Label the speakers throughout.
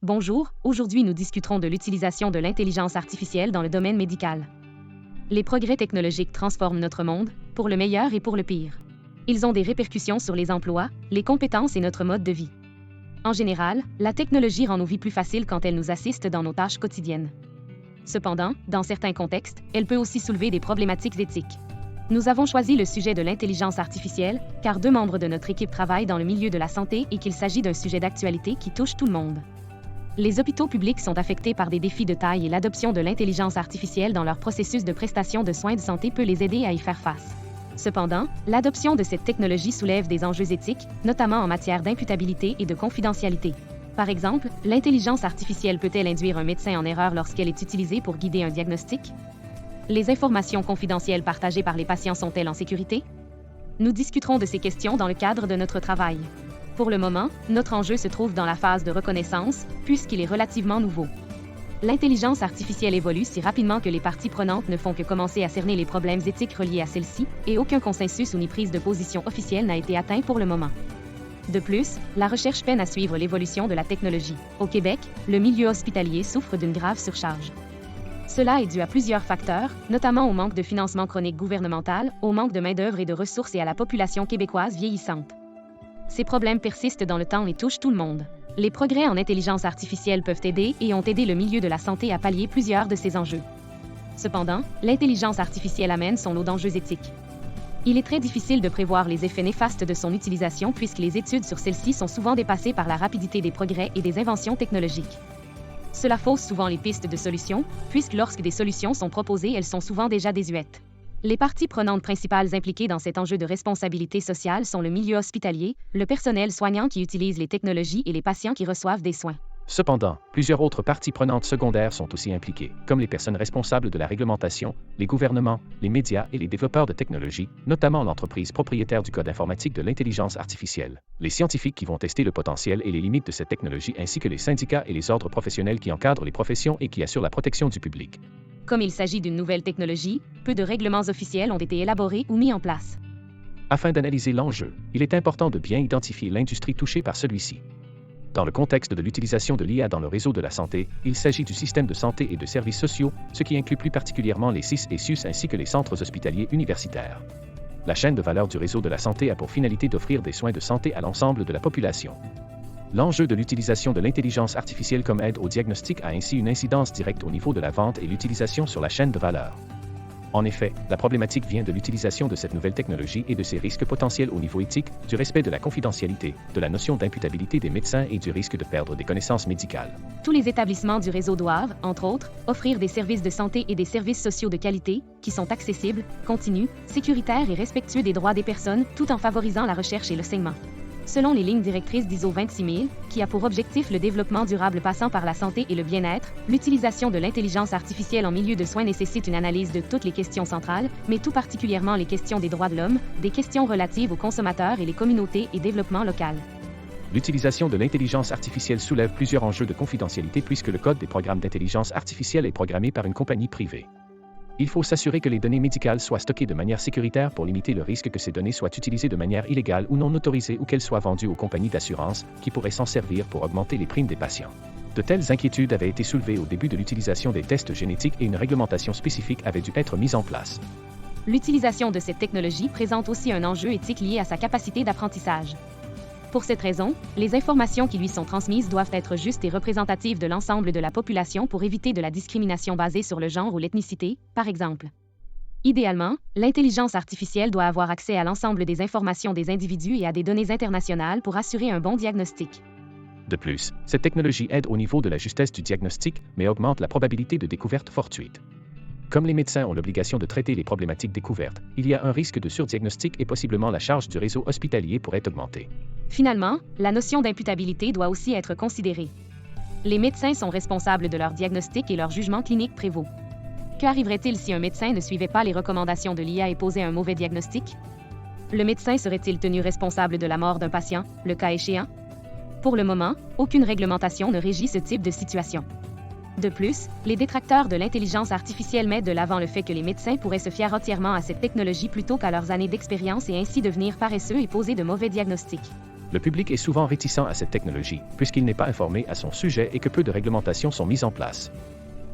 Speaker 1: Bonjour, aujourd'hui nous discuterons de l'utilisation de l'intelligence artificielle dans le domaine médical. Les progrès technologiques transforment notre monde, pour le meilleur et pour le pire. Ils ont des répercussions sur les emplois, les compétences et notre mode de vie. En général, la technologie rend nos vies plus faciles quand elle nous assiste dans nos tâches quotidiennes. Cependant, dans certains contextes, elle peut aussi soulever des problématiques éthiques. Nous avons choisi le sujet de l'intelligence artificielle, car 2 membres de notre équipe travaillent dans le milieu de la santé et qu'il s'agit d'un sujet d'actualité qui touche tout le monde. Les hôpitaux publics sont affectés par des défis de taille et l'adoption de l'intelligence artificielle dans leur processus de prestation de soins de santé peut les aider à y faire face. Cependant, l'adoption de cette technologie soulève des enjeux éthiques, notamment en matière d'imputabilité et de confidentialité. Par exemple, l'intelligence artificielle peut-elle induire un médecin en erreur lorsqu'elle est utilisée pour guider un diagnostic? Les informations confidentielles partagées par les patients sont-elles en sécurité? Nous discuterons de ces questions dans le cadre de notre travail. Pour le moment, notre enjeu se trouve dans la phase de reconnaissance, puisqu'il est relativement nouveau. L'intelligence artificielle évolue si rapidement que les parties prenantes ne font que commencer à cerner les problèmes éthiques reliés à celle-ci, et aucun consensus ou ni prise de position officielle n'a été atteint pour le moment. De plus, la recherche peine à suivre l'évolution de la technologie. Au Québec, le milieu hospitalier souffre d'une grave surcharge. Cela est dû à plusieurs facteurs, notamment au manque de financement chronique gouvernemental, au manque de main-d'œuvre et de ressources et à la population québécoise vieillissante. Ces problèmes persistent dans le temps et touchent tout le monde. Les progrès en intelligence artificielle peuvent aider et ont aidé le milieu de la santé à pallier plusieurs de ces enjeux. Cependant, l'intelligence artificielle amène son lot d'enjeux éthiques. Il est très difficile de prévoir les effets néfastes de son utilisation puisque les études sur celle-ci sont souvent dépassées par la rapidité des progrès et des inventions technologiques. Cela fausse souvent les pistes de solutions, puisque lorsque des solutions sont proposées, elles sont souvent déjà désuètes. Les parties prenantes principales impliquées dans cet enjeu de responsabilité sociale sont le milieu hospitalier, le personnel soignant qui utilise les technologies et les patients qui reçoivent des soins.
Speaker 2: Cependant, plusieurs autres parties prenantes secondaires sont aussi impliquées, comme les personnes responsables de la réglementation, les gouvernements, les médias et les développeurs de technologies, notamment l'entreprise propriétaire du code informatique de l'intelligence artificielle, les scientifiques qui vont tester le potentiel et les limites de cette technologie ainsi que les syndicats et les ordres professionnels qui encadrent les professions et qui assurent la protection du public.
Speaker 1: Comme il s'agit d'une nouvelle technologie, peu de règlements officiels ont été élaborés ou mis en place.
Speaker 2: Afin d'analyser l'enjeu, il est important de bien identifier l'industrie touchée par celui-ci. Dans le contexte de l'utilisation de l'IA dans le réseau de la santé, il s'agit du système de santé et de services sociaux, ce qui inclut plus particulièrement les CIS et SUS ainsi que les centres hospitaliers universitaires. La chaîne de valeur du réseau de la santé a pour finalité d'offrir des soins de santé à l'ensemble de la population. L'enjeu de l'utilisation de l'intelligence artificielle comme aide au diagnostic a ainsi une incidence directe au niveau de la vente et l'utilisation sur la chaîne de valeur. En effet, la problématique vient de l'utilisation de cette nouvelle technologie et de ses risques potentiels au niveau éthique, du respect de la confidentialité, de la notion d'imputabilité des médecins et du risque de perdre des connaissances médicales.
Speaker 1: Tous les établissements du réseau doivent, entre autres, offrir des services de santé et des services sociaux de qualité, qui sont accessibles, continus, sécuritaires et respectueux des droits des personnes, tout en favorisant la recherche et l'enseignement. Selon les lignes directrices d'ISO 26000, qui a pour objectif le développement durable passant par la santé et le bien-être, l'utilisation de l'intelligence artificielle en milieu de soins nécessite une analyse de toutes les questions centrales, mais tout particulièrement les questions des droits de l'homme, des questions relatives aux consommateurs et les communautés et développement local.
Speaker 2: L'utilisation de l'intelligence artificielle soulève plusieurs enjeux de confidentialité puisque le code des programmes d'intelligence artificielle est programmé par une compagnie privée. Il faut s'assurer que les données médicales soient stockées de manière sécuritaire pour limiter le risque que ces données soient utilisées de manière illégale ou non autorisée ou qu'elles soient vendues aux compagnies d'assurance qui pourraient s'en servir pour augmenter les primes des patients. De telles inquiétudes avaient été soulevées au début de l'utilisation des tests génétiques et une réglementation spécifique avait dû être mise en place.
Speaker 1: L'utilisation de cette technologie présente aussi un enjeu éthique lié à sa capacité d'apprentissage. Pour cette raison, les informations qui lui sont transmises doivent être justes et représentatives de l'ensemble de la population pour éviter de la discrimination basée sur le genre ou l'ethnicité, par exemple. Idéalement, l'intelligence artificielle doit avoir accès à l'ensemble des informations des individus et à des données internationales pour assurer un bon diagnostic.
Speaker 2: De plus, cette technologie aide au niveau de la justesse du diagnostic, mais augmente la probabilité de découverte fortuite. Comme les médecins ont l'obligation de traiter les problématiques découvertes, il y a un risque de surdiagnostic et possiblement la charge du réseau hospitalier pourrait augmenter.
Speaker 1: Finalement, la notion d'imputabilité doit aussi être considérée. Les médecins sont responsables de leur diagnostic et leur jugement clinique prévaut. Qu'arriverait-il si un médecin ne suivait pas les recommandations de l'IA et posait un mauvais diagnostic? Le médecin serait-il tenu responsable de la mort d'un patient, le cas échéant? Pour le moment, aucune réglementation ne régit ce type de situation. De plus, les détracteurs de l'intelligence artificielle mettent de l'avant le fait que les médecins pourraient se fier entièrement à cette technologie plutôt qu'à leurs années d'expérience et ainsi devenir paresseux et poser de mauvais diagnostics.
Speaker 2: Le public est souvent réticent à cette technologie, puisqu'il n'est pas informé à son sujet et que peu de réglementations sont mises en place.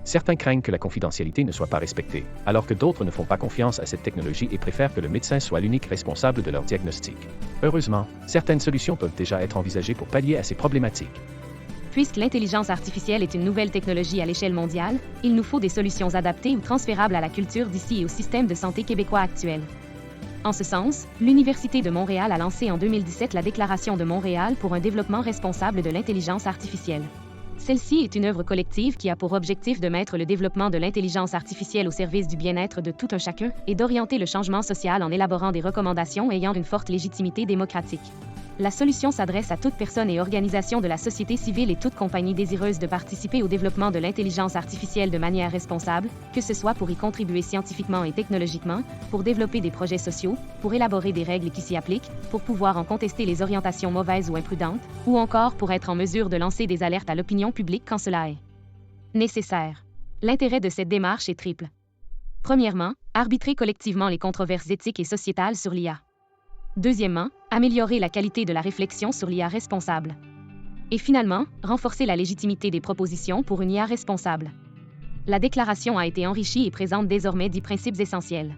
Speaker 2: Certains craignent que la confidentialité ne soit pas respectée, alors que d'autres ne font pas confiance à cette technologie et préfèrent que le médecin soit l'unique responsable de leur diagnostic. Heureusement, certaines solutions peuvent déjà être envisagées pour pallier à ces problématiques.
Speaker 1: Puisque l'intelligence artificielle est une nouvelle technologie à l'échelle mondiale, il nous faut des solutions adaptées ou transférables à la culture d'ici et au système de santé québécois actuel. En ce sens, l'Université de Montréal a lancé en 2017 la Déclaration de Montréal pour un développement responsable de l'intelligence artificielle. Celle-ci est une œuvre collective qui a pour objectif de mettre le développement de l'intelligence artificielle au service du bien-être de tout un chacun et d'orienter le changement social en élaborant des recommandations ayant une forte légitimité démocratique. La solution s'adresse à toute personne et organisation de la société civile et toute compagnie désireuse de participer au développement de l'intelligence artificielle de manière responsable, que ce soit pour y contribuer scientifiquement et technologiquement, pour développer des projets sociaux, pour élaborer des règles qui s'y appliquent, pour pouvoir en contester les orientations mauvaises ou imprudentes, ou encore pour être en mesure de lancer des alertes à l'opinion publique quand cela est nécessaire. L'intérêt de cette démarche est triple. Premièrement, arbitrer collectivement les controverses éthiques et sociétales sur l'IA. Deuxièmement, améliorer la qualité de la réflexion sur l'IA responsable. Et finalement, renforcer la légitimité des propositions pour une IA responsable. La déclaration a été enrichie et présente désormais 10 principes essentiels.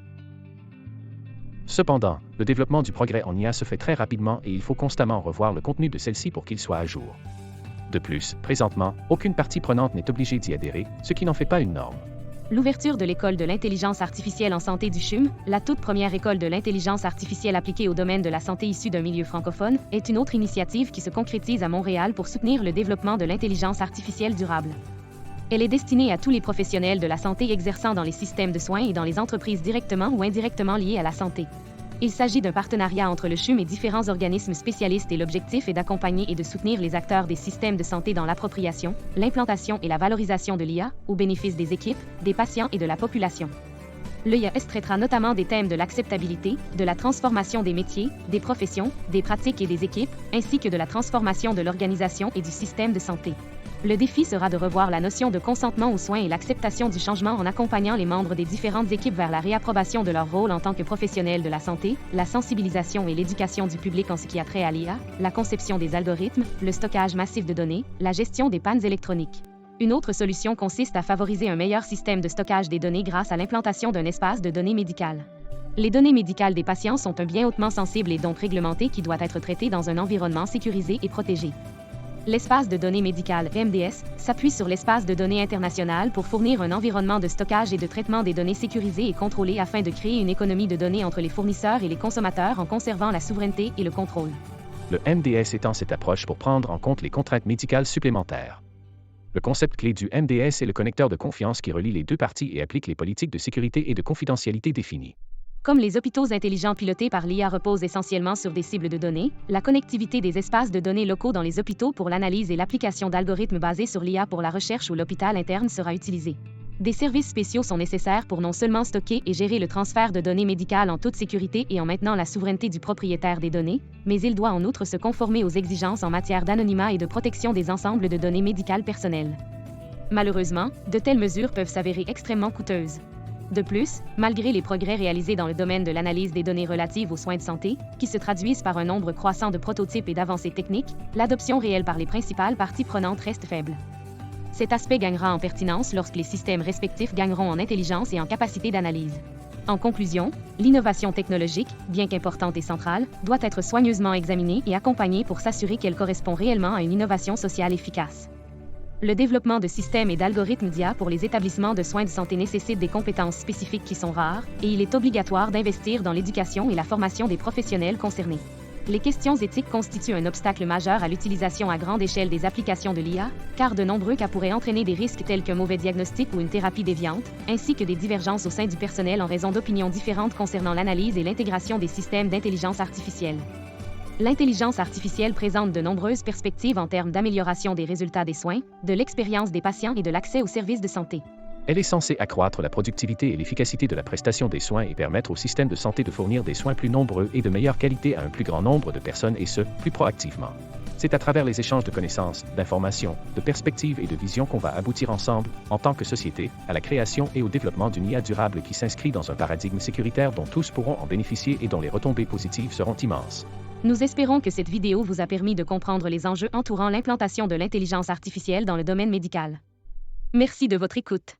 Speaker 2: Cependant, le développement du progrès en IA se fait très rapidement et il faut constamment revoir le contenu de celle-ci pour qu'il soit à jour. De plus, présentement, aucune partie prenante n'est obligée d'y adhérer, ce qui n'en fait pas une norme.
Speaker 1: L'ouverture de l'École de l'intelligence artificielle en santé du CHUM, la toute première école de l'intelligence artificielle appliquée au domaine de la santé issue d'un milieu francophone, est une autre initiative qui se concrétise à Montréal pour soutenir le développement de l'intelligence artificielle durable. Elle est destinée à tous les professionnels de la santé exerçant dans les systèmes de soins et dans les entreprises directement ou indirectement liées à la santé. Il s'agit d'un partenariat entre le CHUM et différents organismes spécialistes et l'objectif est d'accompagner et de soutenir les acteurs des systèmes de santé dans l'appropriation, l'implantation et la valorisation de l'IA, au bénéfice des équipes, des patients et de la population. L'EIAS traitera notamment des thèmes de l'acceptabilité, de la transformation des métiers, des professions, des pratiques et des équipes, ainsi que de la transformation de l'organisation et du système de santé. Le défi sera de revoir la notion de consentement aux soins et l'acceptation du changement en accompagnant les membres des différentes équipes vers la réapprobation de leur rôle en tant que professionnels de la santé, la sensibilisation et l'éducation du public en ce qui a trait à l'IA, la conception des algorithmes, le stockage massif de données, la gestion des pannes électroniques. Une autre solution consiste à favoriser un meilleur système de stockage des données grâce à l'implantation d'un espace de données médicales. Les données médicales des patients sont un bien hautement sensible et donc réglementé qui doit être traité dans un environnement sécurisé et protégé. L'espace de données médicales, MDS, s'appuie sur l'espace de données international pour fournir un environnement de stockage et de traitement des données sécurisé et contrôlé afin de créer une économie de données entre les fournisseurs et les consommateurs en conservant la souveraineté et le contrôle.
Speaker 2: Le MDS étend cette approche pour prendre en compte les contraintes médicales supplémentaires. Le concept clé du MDS est le connecteur de confiance qui relie les deux parties et applique les politiques de sécurité et de confidentialité définies.
Speaker 1: Comme les hôpitaux intelligents pilotés par l'IA reposent essentiellement sur des cibles de données, la connectivité des espaces de données locaux dans les hôpitaux pour l'analyse et l'application d'algorithmes basés sur l'IA pour la recherche ou l'hôpital interne sera utilisée. Des services spéciaux sont nécessaires pour non seulement stocker et gérer le transfert de données médicales en toute sécurité et en maintenant la souveraineté du propriétaire des données, mais il doit en outre se conformer aux exigences en matière d'anonymat et de protection des ensembles de données médicales personnelles. Malheureusement, de telles mesures peuvent s'avérer extrêmement coûteuses. De plus, malgré les progrès réalisés dans le domaine de l'analyse des données relatives aux soins de santé, qui se traduisent par un nombre croissant de prototypes et d'avancées techniques, l'adoption réelle par les principales parties prenantes reste faible. Cet aspect gagnera en pertinence lorsque les systèmes respectifs gagneront en intelligence et en capacité d'analyse. En conclusion, l'innovation technologique, bien qu'importante et centrale, doit être soigneusement examinée et accompagnée pour s'assurer qu'elle correspond réellement à une innovation sociale efficace. Le développement de systèmes et d'algorithmes d'IA pour les établissements de soins de santé nécessite des compétences spécifiques qui sont rares, et il est obligatoire d'investir dans l'éducation et la formation des professionnels concernés. Les questions éthiques constituent un obstacle majeur à l'utilisation à grande échelle des applications de l'IA, car de nombreux cas pourraient entraîner des risques tels qu'un mauvais diagnostic ou une thérapie déviante, ainsi que des divergences au sein du personnel en raison d'opinions différentes concernant l'analyse et l'intégration des systèmes d'intelligence artificielle. L'intelligence artificielle présente de nombreuses perspectives en termes d'amélioration des résultats des soins, de l'expérience des patients et de l'accès aux services de santé.
Speaker 2: Elle est censée accroître la productivité et l'efficacité de la prestation des soins et permettre au système de santé de fournir des soins plus nombreux et de meilleure qualité à un plus grand nombre de personnes et ce, plus proactivement. C'est à travers les échanges de connaissances, d'informations, de perspectives et de visions qu'on va aboutir ensemble, en tant que société, à la création et au développement d'une IA durable qui s'inscrit dans un paradigme sécuritaire dont tous pourront en bénéficier et dont les retombées positives seront immenses.
Speaker 1: Nous espérons que cette vidéo vous a permis de comprendre les enjeux entourant l'implantation de l'intelligence artificielle dans le domaine médical. Merci de votre écoute.